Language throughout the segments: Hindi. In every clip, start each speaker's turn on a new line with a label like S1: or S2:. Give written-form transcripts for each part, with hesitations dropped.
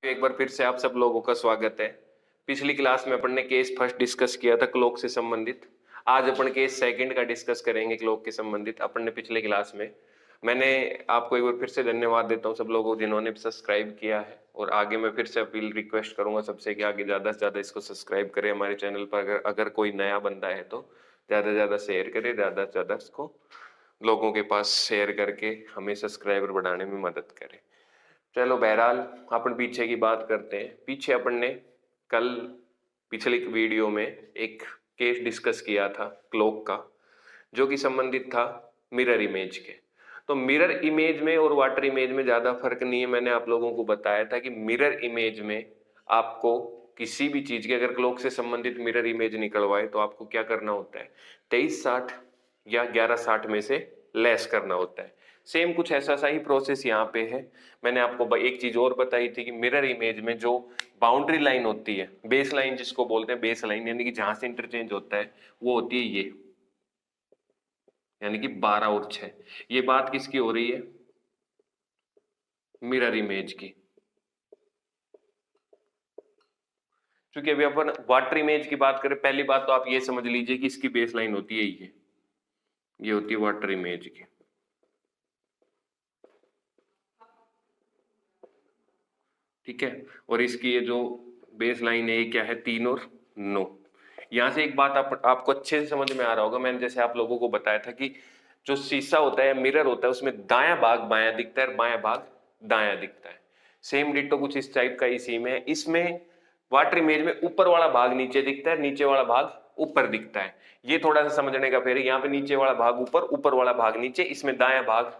S1: एक बार फिर से आप सब लोगों का स्वागत है। पिछली क्लास में अपन ने केस फर्स्ट डिस्कस किया था क्लॉक से संबंधित। आज अपन केस सेकंड का डिस्कस करेंगे क्लॉक के संबंधित। अपन ने पिछले क्लास में मैंने आपको एक बार फिर से धन्यवाद देता हूँ सब लोगों को जिन्होंने सब्सक्राइब किया है, और आगे मैं फिर से अपील रिक्वेस्ट करूंगा सबसे कि आगे ज्यादा से ज्यादा इसको सब्सक्राइब करें हमारे चैनल पर। अगर कोई नया बंदा है तो ज्यादा से ज्यादा शेयर करें, ज्यादा से ज्यादा इसको लोगों के पास शेयर करके हमें सब्सक्राइबर बढ़ाने में मदद करें। चलो बहरहाल अपन पीछे की बात करते हैं। पीछे अपन ने कल पिछले वीडियो में एक केस डिस्कस किया था क्लॉक का, जो कि संबंधित था मिरर इमेज के। तो मिरर इमेज में और वाटर इमेज में ज्यादा फर्क नहीं है। मैंने आप लोगों को बताया था कि मिरर इमेज में आपको किसी भी चीज की अगर क्लॉक से संबंधित मिरर इमेज निकलवाए तो आपको क्या करना होता है, 2360 या 1160 में से लेस करना होता है। सेम कुछ ऐसा सा ही प्रोसेस यहाँ पे है। मैंने आपको एक चीज और बताई थी कि मिरर इमेज में जो बाउंड्री लाइन होती है, बेस लाइन जिसको बोलते हैं, बेस लाइन यानी कि जहां से इंटरचेंज होता है वो होती है ये, यानी कि 12 और 6। ये बात किसकी हो रही है, मिरर इमेज की। क्योंकि अभी अपन वाटर इमेज की बात करें, पहली बात तो आप ये समझ लीजिए कि इसकी बेस लाइन होती है ये होती है वाटर इमेज की। ठीक है, और इसकी ये जो बेस लाइन है ये क्या है, 3 और 9। यहां से एक बात आपको अच्छे से समझ में आ रहा होगा। मैंने जैसे आप लोगों को बताया था कि जो शीशा होता है, मिरर होता है, उसमें दायां भाग बायां दिखता है, बायां भाग दायां दिखता है। सेम डिट्टो कुछ इस टाइप का इसी में है। इसमें वाटर इमेज में ऊपर वाला भाग नीचे दिखता है, नीचे वाला भाग ऊपर दिखता है। ये थोड़ा सा समझने का फेर है। यहाँ पे नीचे वाला भाग ऊपर, ऊपर वाला भाग नीचे, इसमें दायां भाग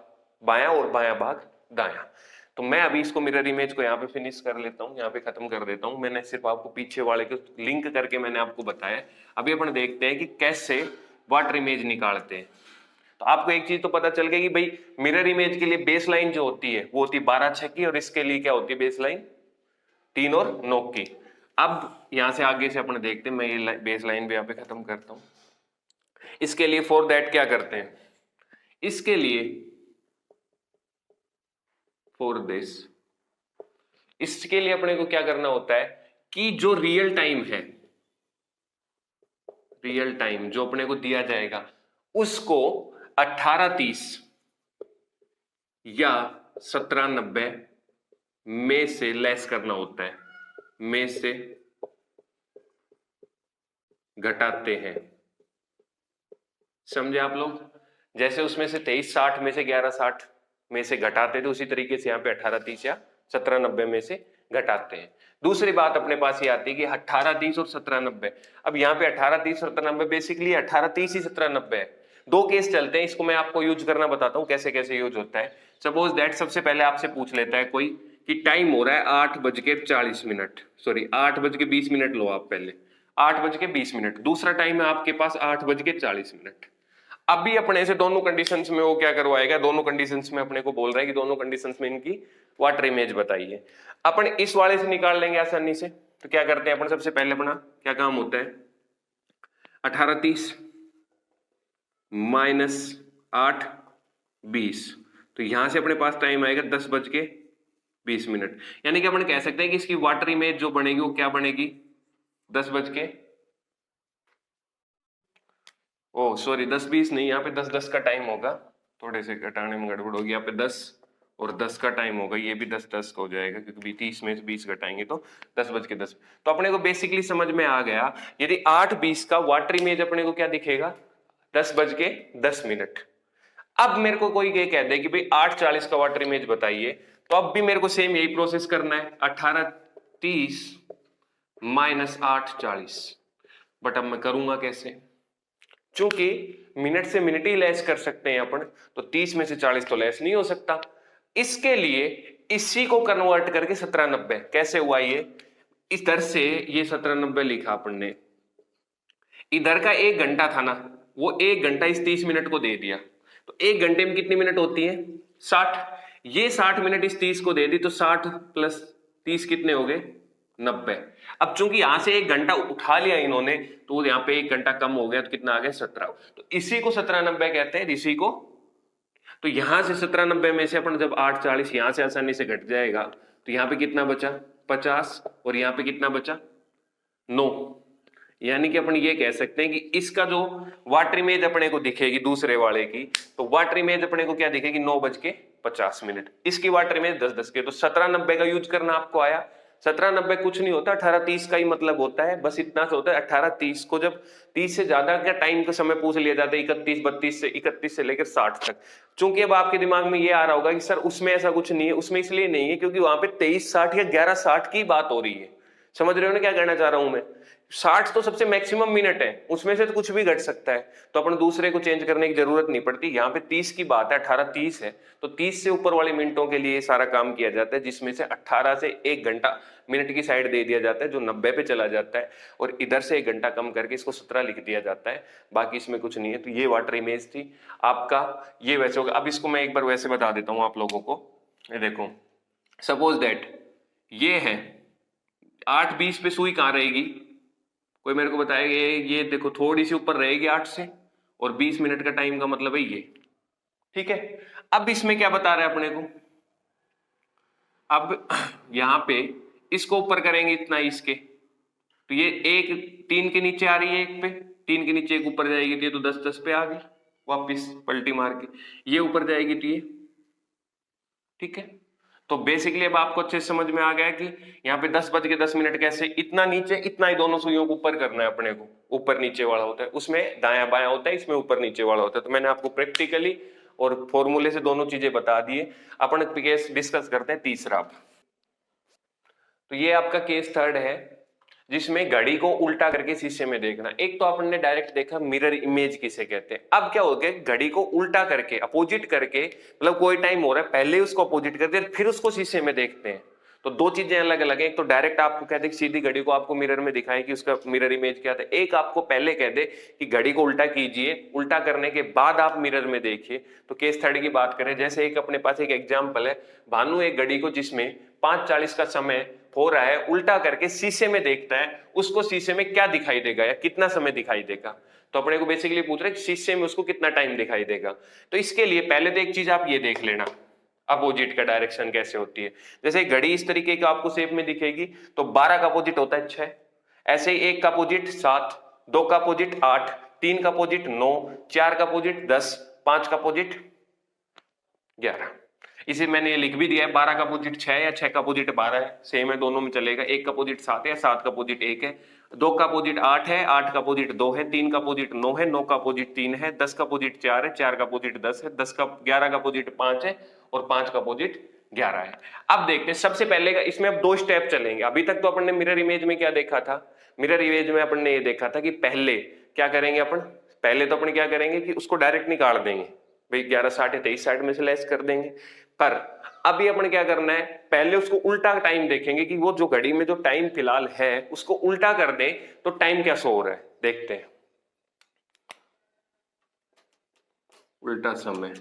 S1: बायां और बायां भाग दायां। तो मैं अभी इसको मिरर इमेज को यहाँ पे फिनिश कर लेता हूँ, यहाँ पे खत्म कर देता हूँ। मैंने सिर्फ आपको पीछे वाले को लिंक करके मैंने आपको बताया। अभी अपन देखते हैं कि कैसे वाटर इमेज निकालते हैं। तो आपको एक चीज तो पता चल गई कि भाई मिरर इमेज के लिए बेस लाइन जो होती है वो होती है 12/6 की, और इसके लिए क्या होती है बेस लाइन 3 और 9 की। अब यहां से आगे से अपन देखते हैं, मैं ये बेस लाइन भी यहाँ पे खत्म करता हूं। इसके लिए फॉर दैट क्या करते हैं, इसके लिए फॉर दिस, इसके लिए अपने को क्या करना होता है कि जो रियल टाइम है, रियल टाइम जो अपने को दिया जाएगा उसको 1830 या 1790 में से लेस करना होता है, में से घटाते हैं। समझे आप लोग? जैसे उसमें से 2360 में से 1160 में से घटाते थे, उसी तरीके से यहाँ पे 1830 या 1790 में से घटाते हैं। दूसरी बात अपने पास ये आती है कि 1830 और 1790। अब यहाँ पे 1830 और 1790 बेसिकली 1830 ही 1790 है। दो केस चलते हैं, इसको मैं आपको यूज करना बताता हूँ कैसे कैसे यूज होता है। सपोज दैट सबसे पहले आपसे पूछ लेता है कोई कि टाइम हो रहा है 8:40, सॉरी 8:20 लो आप पहले, 8:20। दूसरा टाइम है आपके पास 8:40। अभी अपने से दोनों कंडीशंस में वो क्या करवाएगा, दोनों कंडीशंस में अपने को बोल रहा है कि दोनों कंडीशंस में इनकी वाटर इमेज बताइए। अपन इस वाले से निकाल लेंगे आसानी से। तो क्या करते हैं अपन, सबसे पहले अपना क्या काम होता है, 1830 माइनस 8:20। तो यहां से अपने पास टाइम आएगा 10:20। यानी कि अपन कह सकते हैं कि इसकी वाटर इमेज जो बनेगी वो क्या बनेगी, 10:20 नहीं, यहाँ पे 10:10 का टाइम होगा, थोड़े से घटाने में गड़बड़ होगी। यहाँ पे 10 और 10 का टाइम होगा, ये भी 10:10 का हो जाएगा क्योंकि 30 में से 20 घटाएंगे तो 10:10। तो अपने को बेसिकली समझ में आ गया, यदि 8:20 का वाटर इमेज अपने को क्या दिखेगा, 10:10। अब मेरे को कोई ये कह दे कि भाई 8:40 का वाटर इमेज बताइए, तो अब भी मेरे को सेम यही प्रोसेस करना है, 1830 माइनस 8:40। बट अब मैं करूंगा कैसे, चूंकि मिनट से मिनट ही लेस कर सकते हैं अपन, तो 30 में से 40 तो लेस नहीं हो सकता। इसके लिए इसी को कन्वर्ट करके 1790 कैसे हुआ, ये इधर से ये 1790 लिखा अपन ने, इधर का 1 घंटा था ना, वो 1 घंटा इस 30 मिनट को दे दिया। तो 1 घंटे में कितनी मिनट होती है, 60। ये 60 मिनट इस 30 को दे दी, तो 60 प्लस 30 कितने हो गए, 90। अब चूंकि यहां से 1 घंटा उठा लिया इन्होंने, तो यहाँ पे 1 घंटा कम हो गया, तो कितना आ गया, 17। तो इसी को 1790 कहते हैं, इसी को। तो यहां से 1790 में से अपन जब 8:40 यहां से आसानी से घट जाएगा, तो यहाँ पे कितना बचा, 50 और यहाँ पे कितना बचा 9। यानी कि अपन ये कह सकते हैं कि इसका जो वाटर इमेज अपने को दिखेगी दूसरे वाले की, तो वाटर इमेज अपने को क्या दिखेगी 9:50। इसकी वाटर इमेज 10:10 के, तो 17:90 का यूज करना आपको आया। 17:90 कुछ नहीं होता, 18:30 का ही मतलब होता है, बस इतना सा होता है। 18:30 को जब 30 से ज्यादा का टाइम का समय पूछ लिया जाता है, 31 से लेकर 60 तक। चूंकि अब आपके दिमाग में ये आ रहा होगा कि सर उसमें ऐसा कुछ नहीं है, उसमें इसलिए नहीं है क्योंकि वहां पे 23:60 या 11:60 की बात हो रही है। समझ रहे हो ना क्या कहना चाह रहा हूं मैं? 60 तो सबसे मैक्सिमम मिनट है, उसमें से तो कुछ भी घट सकता है, तो अपन दूसरे को चेंज करने की जरूरत नहीं पड़ती। यहाँ पे 30 की बात है, 18:30 है, तो 30 से ऊपर वाले मिनटों के लिए सारा काम किया जाता है, जिसमें से 18 से 1 घंटा मिनट की साइड दे दिया जाता है जो 90 पे चला जाता है, और इधर से 1 घंटा कम करके इसको 17 लिख दिया जाता है। बाकी इसमें कुछ नहीं है। तो ये वाटर इमेज थी आपका, ये वैसे होगा। अब इसको मैं एक बार वैसे बता देता हूँ आप लोगों को। ये देखो, सपोज दैट ये है 8:20 पे सुई कहाँ रहेगी, कोई मेरे को बताएगा? ये देखो थोड़ी सी ऊपर रहेगी 8 से, और 20 मिनट का टाइम का मतलब है ये, ठीक है। अब इसमें क्या बता रहा है अपने को, अब यहां पे इसको ऊपर करेंगे इतना इसके, तो ये एक 3 के नीचे आ रही है, एक पे 3 के नीचे एक ऊपर जाएगी, तो ये तो 10-10 पे आ गई, वापिस पलटी मार के ये ऊपर जाएगी, तो ये ठीक है। तो बेसिकली अब आपको अच्छे से समझ में आ गया कि यहाँ पे 10:10 कैसे, इतना नीचे इतना ही दोनों सुइयों को ऊपर करना है अपने को। ऊपर नीचे वाला होता है, उसमें दायां बायां होता है, इसमें ऊपर नीचे वाला होता है। तो मैंने आपको प्रैक्टिकली और फॉर्मूले से दोनों चीजें बता दिए। अपन केस डिस्कस करते हैं तीसरा। तो ये आपका केस थर्ड है, जिसमें घड़ी को उल्टा करके शीशे में देखना। एक तो आपने डायरेक्ट देखा मिरर इमेज किसे कहते हैं। अब क्या हो गया, घड़ी को उल्टा करके अपोजिट करके, मतलब कोई टाइम हो रहा है पहले उसको अपोजिट करते हैं फिर उसको शीशे में देखते हैं। तो दो चीजें अलग अलग है। एक तो डायरेक्ट आपको कहते हैं सीधी घड़ी को आपको मिरर में दिखाए कि उसका मिरर इमेज क्या था। एक आपको पहले कह दे कि घड़ी को उल्टा कीजिए, उल्टा करने के बाद आप मिरर में देखिए। तो केस थर्ड की बात करें, जैसे एक अपने पास एक एग्जाम्पल है, भानु एक घड़ी को जिसमें 5:40 का समय हो रहा है उल्टा करके शीशे में देखता है, उसको शीशे में क्या दिखाई देगा या कितना समय दिखाई देगा। तो अपने को बेसिकली पूछ रहे हैं शीशे में उसको कितना टाइम दिखाई देगा। तो इसके लिए पहले तो एक चीज आप ये देख लेना, अपोजिट का डायरेक्शन कैसे होती है। जैसे घड़ी इस तरीके का आपको शेप में दिखेगी, तो 12 का अपोजिट होता है 6, ऐसे ही 1 का अपोजिट 7, 2 का अपोजिट 8, 3 का अपोजिट 9, 4 का अपोजिट 10, 5 का अपोजिट 11। इसे मैंने ये लिख भी दिया है, 12 का अपोजिट 6 या 6 का अपोजिट 12 है, सेम है, दोनों में चलेगा। 1 का अपोजिट 7 है, 7 का अपोजिट 1 है, 2 का अपोजिट 8 है, 8 का अपोजिट 2 है, 3 का अपोजिट 9 है, 9 का अपोजिट 3 है, 10 का अपोजिट 4 है, 4 का अपोजिट 10 है, 11 का अपोजिट 5 है, और 5 का अपोजिट 11 है। अब देखते हैं सबसे पहले का, इसमें अब 2 स्टेप चलेंगे। अभी तक तो अपन ने मिरर इमेज में क्या देखा था, मिरर इमेज में अपन ने ये देखा था कि पहले क्या करेंगे अपन, पहले तो अपन क्या करेंगे कि उसको डायरेक्ट निकाल देंगे, भाई 11:60 या 23:60 में से लेस कर देंगे। पर अभी अपन क्या करना है, पहले उसको उल्टा टाइम देखेंगे कि वो जो घड़ी में जो टाइम फिलहाल है उसको उल्टा कर दे तो टाइम क्या शो हो रहा है, देखते हैं। उल्टा समय,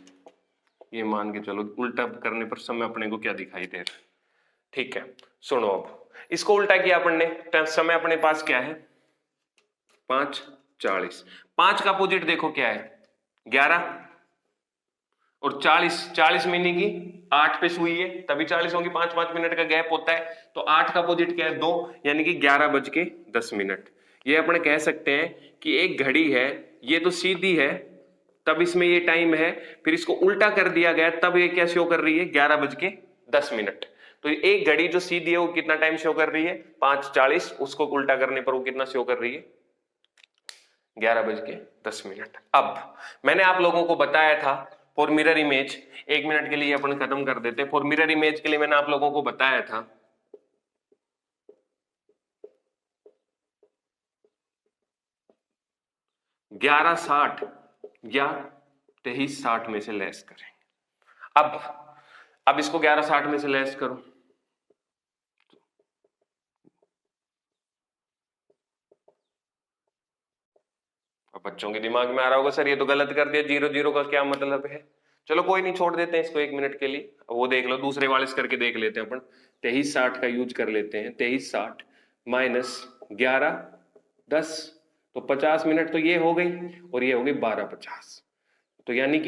S1: ये मान के चलो उल्टा करने पर समय अपने को क्या दिखाई दे रहा है। ठीक है, सुनो, अब इसको उल्टा किया अपन ने, समय अपने पास क्या है 5:40। 5 का अपोजिट देखो क्या है 11, और 40 महीने की 8 पे सुई है, तभी 40 होंगी, 5-5 मिनट का गैप होता है। तो 8 का अपोजिट क्या है 2, यानी कि 11:10। ये अपन कह सकते हैं कि एक घड़ी है, ये तो सीधी है तब इसमें ये टाइम है, फिर इसको उल्टा कर दिया गया तब ये क्या शो कर रही है 11:10। तो एक घड़ी जो सीधी है वो कितना टाइम शो कर रही है 5:40, उसको उल्टा करने पर वो कितना शो कर रही है 11:10। अब मैंने आप लोगों को बताया था फॉर मिरर इमेज, 1 मिनट के लिए अपन खत्म कर देते हैं। फॉर मिरर इमेज के लिए मैंने आप लोगों को बताया था 11:60 या 23:60 में से लेस करेंगे। अब इसको 11:60 में से लेस करो, अब बच्चों के दिमाग में आ रहा होगा सर ये तो गलत कर दिया, 0-0 का क्या मतलब है। चलो कोई नहीं, छोड़ देते हैं इसको 1 मिनट के लिए। वो देख लो, दूसरे वाले से करके देख लेते हैं अपन। 23:60 का यूज कर लेते हैं। 23:60 माइनस 11:10, तो 50 मिनट तो ये हो गई, और ये हो गई 12:50। तो यानी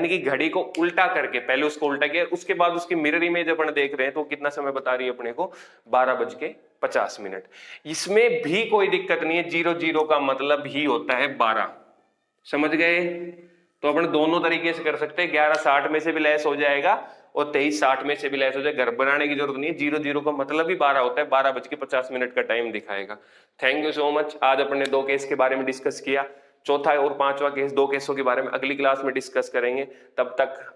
S1: कि घड़ी को उल्टा करके, पहले उसको उल्टा किया, उसके बाद उसकी मिरर इमेज अपन देख रहे हैं, तो कितना समय बता रही है अपने को, 12:50। इसमें भी कोई दिक्कत नहीं है, 00 का मतलब ही होता है 12, समझ गए? तो अपन दोनों तरीके से कर सकते हैं, 11:60 में से भी लेस हो जाएगा और 23:60 में से भी लेस हो जाएगा, घर बनाने की जरूरत नहीं है, 00 का मतलब ही 12 होता है, 12:50 का टाइम दिखाएगा। Thank you so much. आज अपन ने 2 केस के बारे में डिस्कस किया, चौथा और पांचवा केस, 2 केसों के बारे में अगली क्लास में डिस्कस करेंगे। तब तक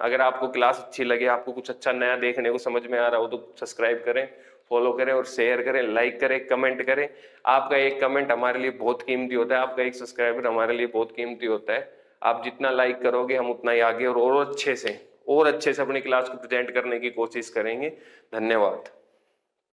S1: अगर आपको क्लास अच्छी लगे, आपको कुछ अच्छा नया देखने को समझ में आ रहा हो, तो सब्सक्राइब करें, फॉलो करें और शेयर करें, लाइक करें, कमेंट करें। आपका एक कमेंट हमारे लिए बहुत कीमती होता है, आपका एक सब्सक्राइबर हमारे लिए बहुत कीमती होता है। आप जितना लाइक करोगे हम उतना ही आगे और अच्छे से अपनी क्लास को प्रेजेंट करने की कोशिश करेंगे। धन्यवाद।